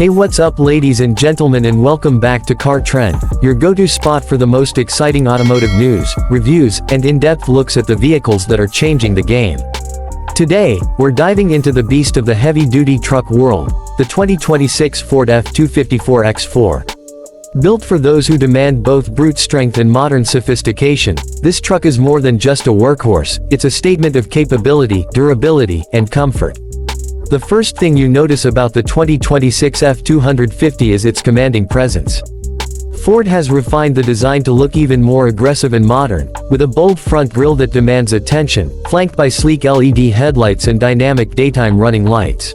Hey, what's up ladies and gentlemen, and welcome back to Car Trend, your go-to spot for the most exciting automotive news, reviews, and in-depth looks at the vehicles that are changing the game. Today, we're diving into the beast of the heavy-duty truck world, the 2026 Ford F-250 4X4. Built for those who demand both brute strength and modern sophistication, this truck is more than just a workhorse, it's a statement of capability, durability, and comfort. The first thing you notice about the 2026 F-250 is its commanding presence. Ford has refined the design to look even more aggressive and modern, with a bold front grille that demands attention, flanked by sleek LED headlights and dynamic daytime running lights.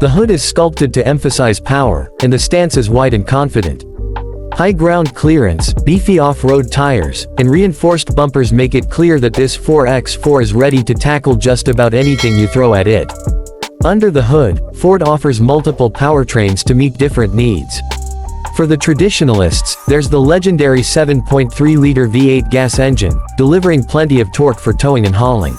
The hood is sculpted to emphasize power, and the stance is wide and confident. High ground clearance, beefy off-road tires, and reinforced bumpers make it clear that this 4X4 is ready to tackle just about anything you throw at it. Under the hood, Ford offers multiple powertrains to meet different needs. For the traditionalists, there's the legendary 7.3-liter V8 gas engine, delivering plenty of torque for towing and hauling.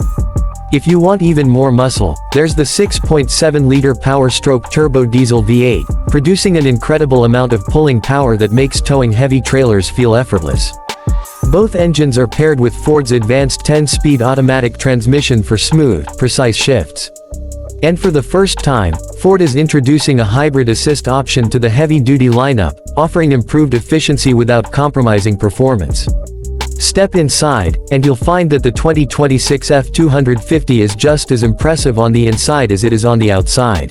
If you want even more muscle, there's the 6.7-liter Power-Stroke turbo diesel V8, producing an incredible amount of pulling power that makes towing heavy trailers feel effortless. Both engines are paired with Ford's advanced 10-speed automatic transmission for smooth, precise shifts. And for the first time, Ford is introducing a hybrid assist option to the heavy-duty lineup, offering improved efficiency without compromising performance. Step inside, and you'll find that the 2026 F-250 is just as impressive on the inside as it is on the outside.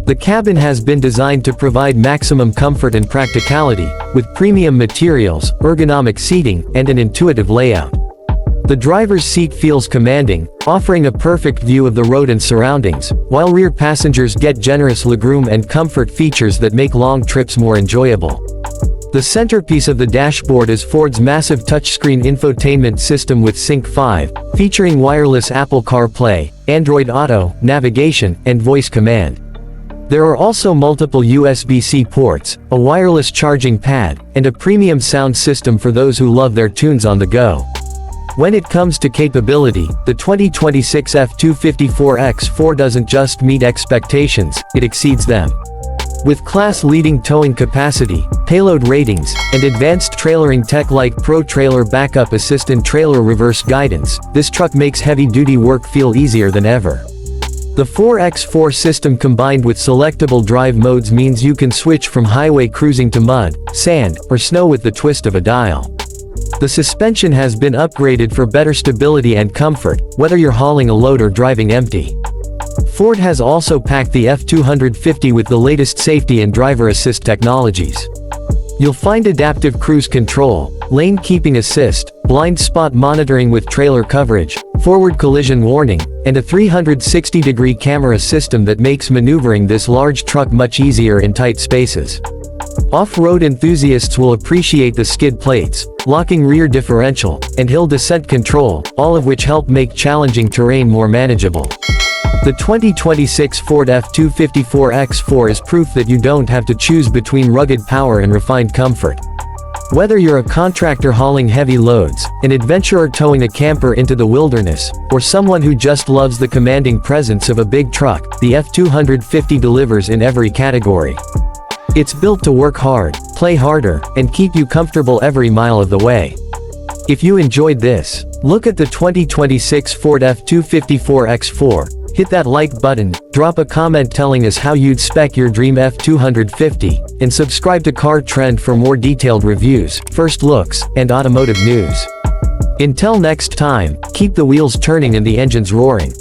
The cabin has been designed to provide maximum comfort and practicality, with premium materials, ergonomic seating, and an intuitive layout. The driver's seat feels commanding, offering a perfect view of the road and surroundings, while rear passengers get generous legroom and comfort features that make long trips more enjoyable. The centerpiece of the dashboard is Ford's massive touchscreen infotainment system with Sync 5, featuring wireless Apple CarPlay, Android Auto, navigation, and voice command. There are also multiple USB-C ports, a wireless charging pad, and a premium sound system for those who love their tunes on the go. When it comes to capability, the 2026 F-250 4X4 doesn't just meet expectations, it exceeds them. With class-leading towing capacity, payload ratings, and advanced trailering tech like Pro Trailer Backup Assist and Trailer Reverse Guidance, this truck makes heavy-duty work feel easier than ever. The 4X4 system combined with selectable drive modes means you can switch from highway cruising to mud, sand, or snow with the twist of a dial. The suspension has been upgraded for better stability and comfort, whether you're hauling a load or driving empty. Ford has also packed the F-250 with the latest safety and driver assist technologies. You'll find adaptive cruise control, lane keeping assist, blind spot monitoring with trailer coverage, forward collision warning, and a 360-degree camera system that makes maneuvering this large truck much easier in tight spaces. Off-road enthusiasts will appreciate the skid plates, locking rear differential, and hill descent control, all of which help make challenging terrain more manageable. The 2026 Ford F-250 4X4 is proof that you don't have to choose between rugged power and refined comfort. Whether you're a contractor hauling heavy loads, an adventurer towing a camper into the wilderness, or someone who just loves the commanding presence of a big truck, the F-250 delivers in every category. It's built to work hard, play harder, and keep you comfortable every mile of the way. If you enjoyed this, look at the 2026 Ford F-250 4X4, hit that like button, drop a comment telling us how you'd spec your dream F-250, and subscribe to Car Trend for more detailed reviews, first looks, and automotive news. Until next time, keep the wheels turning and the engines roaring.